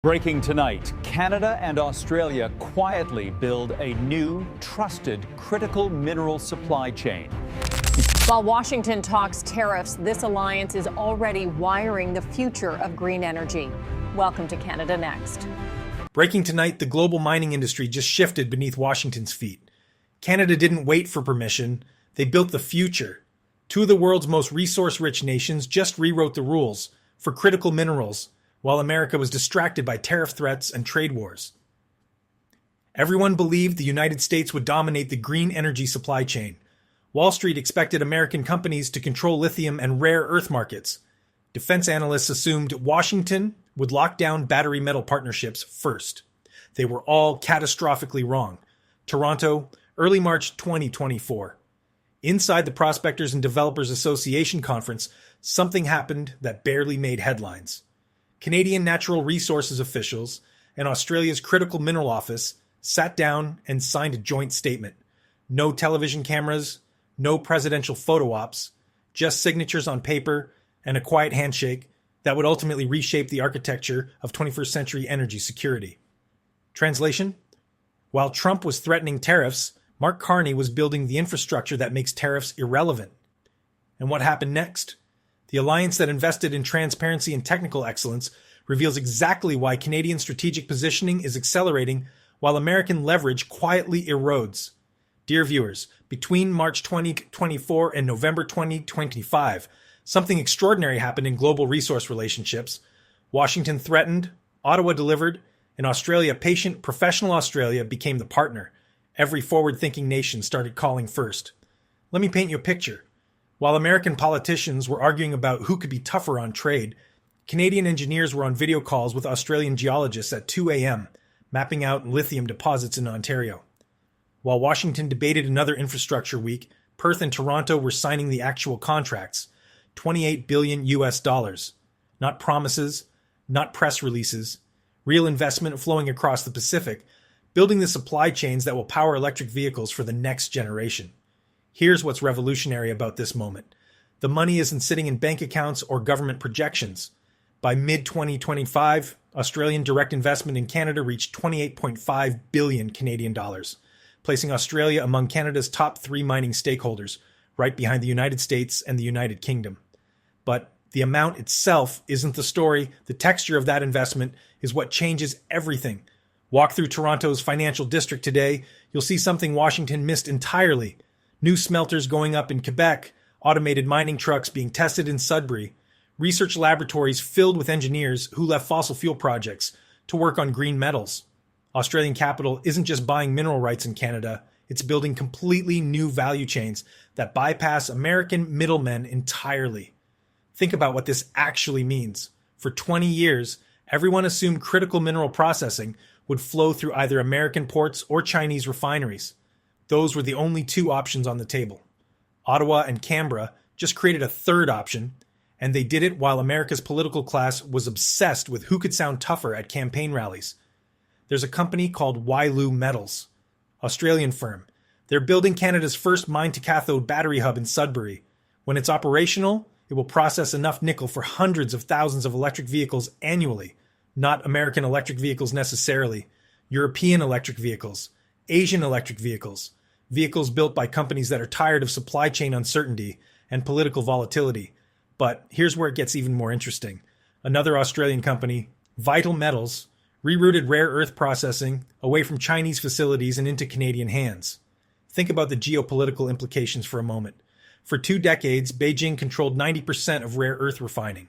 Breaking tonight, Canada and Australia quietly build a new, trusted, critical mineral supply chain. While Washington talks tariffs, this alliance is already wiring the future of green energy. Welcome to Canada Next. Breaking tonight, the global mining industry just shifted beneath Washington's feet. Canada didn't wait for permission. They built the future. Two of the world's most resource-rich nations just rewrote the rules for critical minerals, while America was distracted by tariff threats and trade wars. Everyone believed the United States would dominate the green energy supply chain. Wall Street expected American companies to control lithium and rare earth markets. Defense analysts assumed Washington would lock down battery metal partnerships first. They were all catastrophically wrong. Toronto, early March 2024. Inside the Prospectors and Developers Association conference, something happened that barely made headlines. Canadian Natural Resources officials and Australia's Critical Mineral Office sat down and signed a joint statement. No television cameras, no presidential photo ops, just signatures on paper and a quiet handshake that would ultimately reshape the architecture of 21st century energy security. Translation? While Trump was threatening tariffs, Mark Carney was building the infrastructure that makes tariffs irrelevant. And what happened next? The alliance that invested in transparency and technical excellence reveals exactly why Canadian strategic positioning is accelerating while American leverage quietly erodes. Dear viewers, between March 2024 and November 2025, something extraordinary happened in global resource relationships. Washington threatened, Ottawa delivered, and Australia, patient, professional Australia became the partner. Every forward-thinking nation started calling first. Let me paint you a picture. While American politicians were arguing about who could be tougher on trade, Canadian engineers were on video calls with Australian geologists at 2 a.m., mapping out lithium deposits in Ontario. While Washington debated another infrastructure week, Perth and Toronto were signing the actual contracts, $28 billion US. Not promises, not press releases, real investment flowing across the Pacific, building the supply chains that will power electric vehicles for the next generation. Here's what's revolutionary about this moment. The money isn't sitting in bank accounts or government projections. By mid-2025, Australian direct investment in Canada reached 28.5 billion Canadian dollars, placing Australia among Canada's top 3 mining stakeholders, right behind the United States and the United Kingdom. But the amount itself isn't the story. The texture of that investment is what changes everything. Walk through Toronto's financial district today, you'll see something Washington missed entirely. New smelters going up in Quebec, automated mining trucks being tested in Sudbury, research laboratories filled with engineers who left fossil fuel projects to work on green metals. Australian capital isn't just buying mineral rights in Canada, it's building completely new value chains that bypass American middlemen entirely. Think about what this actually means. For 20 years, everyone assumed critical mineral processing would flow through either American ports or Chinese refineries. Those were the only 2 options on the table. Ottawa and Canberra just created a third option, and they did it while America's political class was obsessed with who could sound tougher at campaign rallies. There's a company called Wyloo Metals, Australian firm. They're building Canada's first mine-to-cathode battery hub in Sudbury. When it's operational, it will process enough nickel for hundreds of thousands of electric vehicles annually. Not American electric vehicles necessarily, European electric vehicles, Asian electric vehicles, vehicles built by companies that are tired of supply chain uncertainty and political volatility. But here's where it gets even more interesting. Another Australian company, Vital Metals, rerouted rare earth processing away from Chinese facilities and into Canadian hands. Think about the geopolitical implications for a moment. For 2 decades, Beijing controlled 90% of rare earth refining.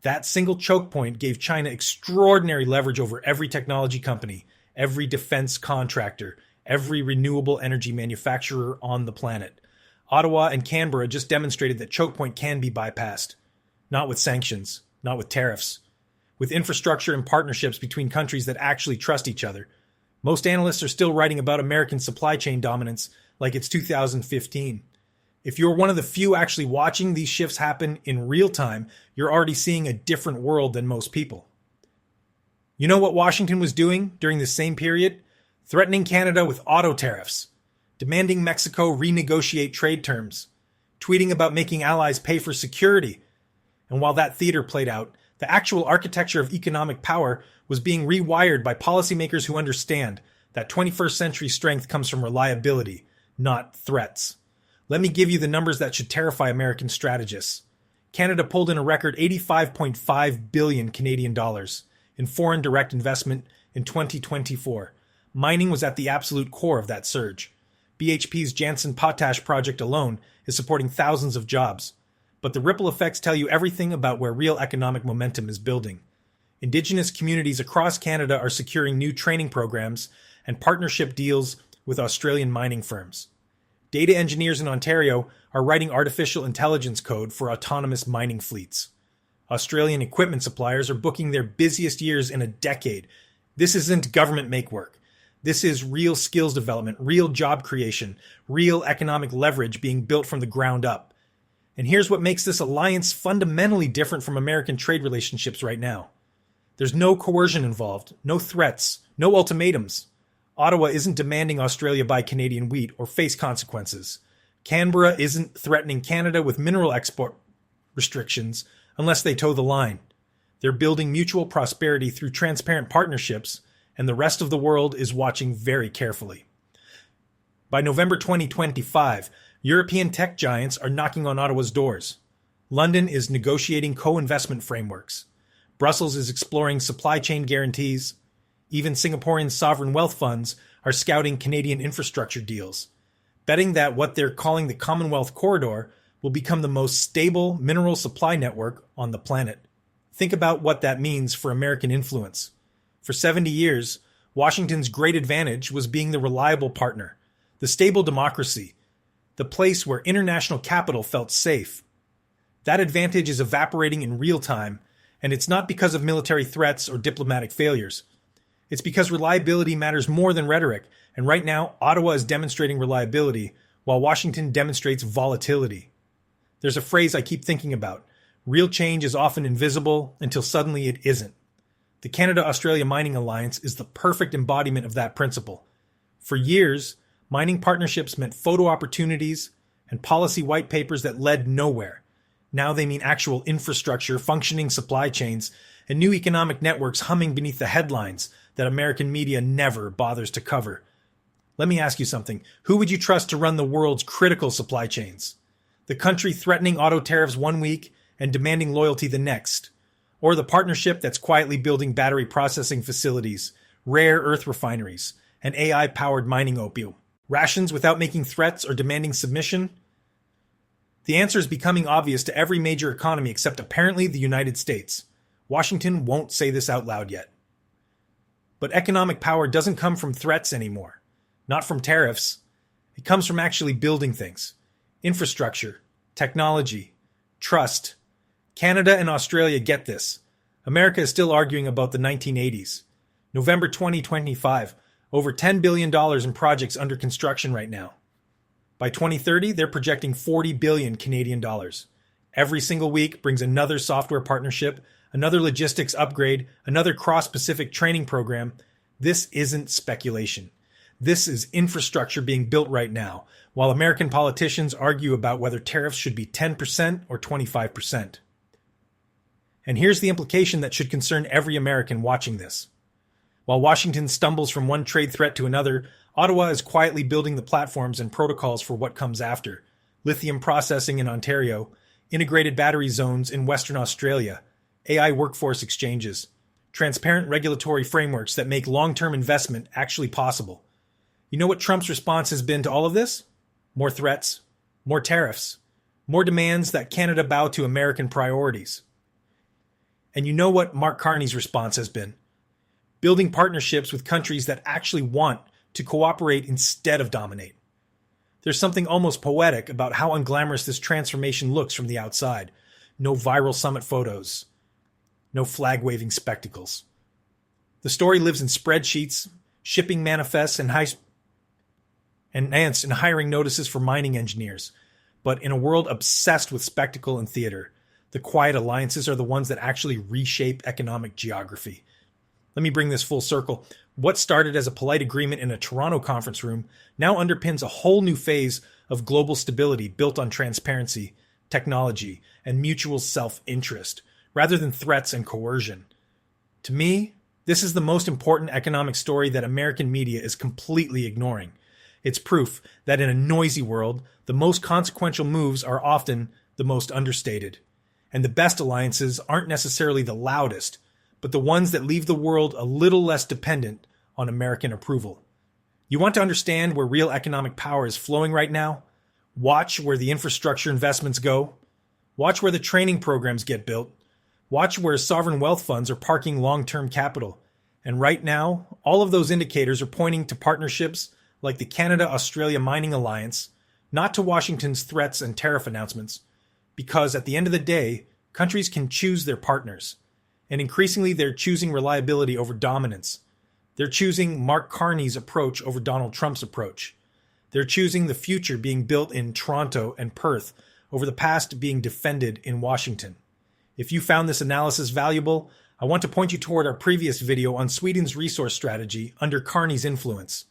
That single choke point gave China extraordinary leverage over every technology company, every defense contractor, every renewable energy manufacturer on the planet. Ottawa and Canberra just demonstrated that choke point can be bypassed. Not with sanctions, not with tariffs. With infrastructure and partnerships between countries that actually trust each other. Most analysts are still writing about American supply chain dominance like it's 2015. If you're one of the few actually watching these shifts happen in real time, you're already seeing a different world than most people. You know what Washington was doing during the same period? Threatening Canada with auto tariffs, demanding Mexico renegotiate trade terms, tweeting about making allies pay for security. And while that theater played out, The actual architecture of economic power was being rewired by policymakers who understand that 21st century strength comes from reliability, not threats. Let me give you the numbers that should terrify American strategists. Canada pulled in a record 85.5 billion Canadian dollars in foreign direct investment in 2024. Mining was at the absolute core of that surge. BHP's Jansen Potash project alone is supporting thousands of jobs. But the ripple effects tell you everything about where real economic momentum is building. Indigenous communities across Canada are securing new training programs and partnership deals with Australian mining firms. Data engineers in Ontario are writing artificial intelligence code for autonomous mining fleets. Australian equipment suppliers are booking their busiest years in a decade. This isn't government make work. This is real skills development, real job creation, real economic leverage being built from the ground up. And here's what makes this alliance fundamentally different from American trade relationships right now. There's no coercion involved, no threats, no ultimatums. Ottawa isn't demanding Australia buy Canadian wheat or face consequences. Canberra isn't threatening Canada with mineral export restrictions unless they toe the line. They're building mutual prosperity through transparent partnerships, and the rest of the world is watching very carefully. By November 2025, European tech giants are knocking on Ottawa's doors. London is negotiating co-investment frameworks. Brussels is exploring supply chain guarantees. Even Singaporean sovereign wealth funds are scouting Canadian infrastructure deals, betting that what they're calling the Commonwealth Corridor will become the most stable mineral supply network on the planet. Think about what that means for American influence. For 70 years, Washington's great advantage was being the reliable partner, the stable democracy, the place where international capital felt safe. That advantage is evaporating in real time, and it's not because of military threats or diplomatic failures. It's because reliability matters more than rhetoric, and right now, Ottawa is demonstrating reliability, while Washington demonstrates volatility. There's a phrase I keep thinking about. Real change is often invisible until suddenly it isn't. The Canada-Australia Mining Alliance is the perfect embodiment of that principle. For years, mining partnerships meant photo opportunities and policy white papers that led nowhere. Now they mean actual infrastructure, functioning supply chains, and new economic networks humming beneath the headlines that American media never bothers to cover. Let me ask you something. Who would you trust to run the world's critical supply chains? The country threatening auto tariffs one week and demanding loyalty the next? Or the partnership that's quietly building battery processing facilities, rare earth refineries, and AI-powered mining opium? Rations without making threats or demanding submission? The answer is becoming obvious to every major economy except apparently the United States. Washington won't say this out loud yet. But economic power doesn't come from threats anymore. Not from tariffs. It comes from actually building things. Infrastructure, technology, trust. Canada and Australia get this. America is still arguing about the 1980s. November 2025. Over $10 billion in projects under construction right now. By 2030, they're projecting 40 billion Canadian dollars. Every single week brings another software partnership, another logistics upgrade, another cross-Pacific training program. This isn't speculation. This is infrastructure being built right now, while American politicians argue about whether tariffs should be 10% or 25%. And here's the implication that should concern every American watching this. While Washington stumbles from one trade threat to another, Ottawa is quietly building the platforms and protocols for what comes after. Lithium processing in Ontario, integrated battery zones in Western Australia, AI workforce exchanges, transparent regulatory frameworks that make long-term investment actually possible. You know what Trump's response has been to all of this? More threats, more tariffs, more demands that Canada bow to American priorities. And you know what Mark Carney's response has been? Building partnerships with countries that actually want to cooperate instead of dominate. There's something almost poetic about how unglamorous this transformation looks from the outside. No viral summit photos. No flag-waving spectacles. The story lives in spreadsheets, shipping manifests, and hiring notices for mining engineers. But in a world obsessed with spectacle and theater, the quiet alliances are the ones that actually reshape economic geography. Let me bring this full circle. What started as a polite agreement in a Toronto conference room now underpins a whole new phase of global stability built on transparency, technology, and mutual self-interest. rather than threats and coercion. To me, this is the most important economic story that American media is completely ignoring. It's proof that in a noisy world, the most consequential moves are often the most understated. And the best alliances aren't necessarily the loudest, but the ones that leave the world a little less dependent on American approval. You want to understand where real economic power is flowing right now? Watch where the infrastructure investments go. Watch where the training programs get built. Watch where sovereign wealth funds are parking long-term capital. And right now, all of those indicators are pointing to partnerships like the Canada-Australia Mining Alliance, not to Washington's threats and tariff announcements, because at the end of the day, countries can choose their partners. And increasingly, they're choosing reliability over dominance. They're choosing Mark Carney's approach over Donald Trump's approach. They're choosing the future being built in Toronto and Perth over the past being defended in Washington. If you found this analysis valuable, I want to point you toward our previous video on Sweden's resource strategy under Carney's influence.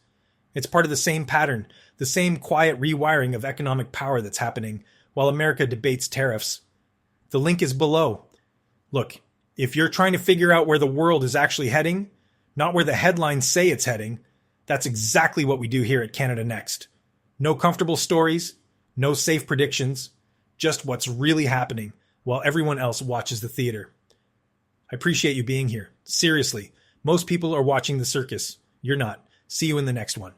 It's part of the same pattern, the same quiet rewiring of economic power that's happening while America debates tariffs. The link is below. Look, if you're trying to figure out where the world is actually heading, not where the headlines say it's heading, that's exactly what we do here at Canada Next. No comfortable stories, no safe predictions, just what's really happening while everyone else watches the theater. I appreciate you being here. Seriously, most people are watching the circus. You're not. See you in the next one.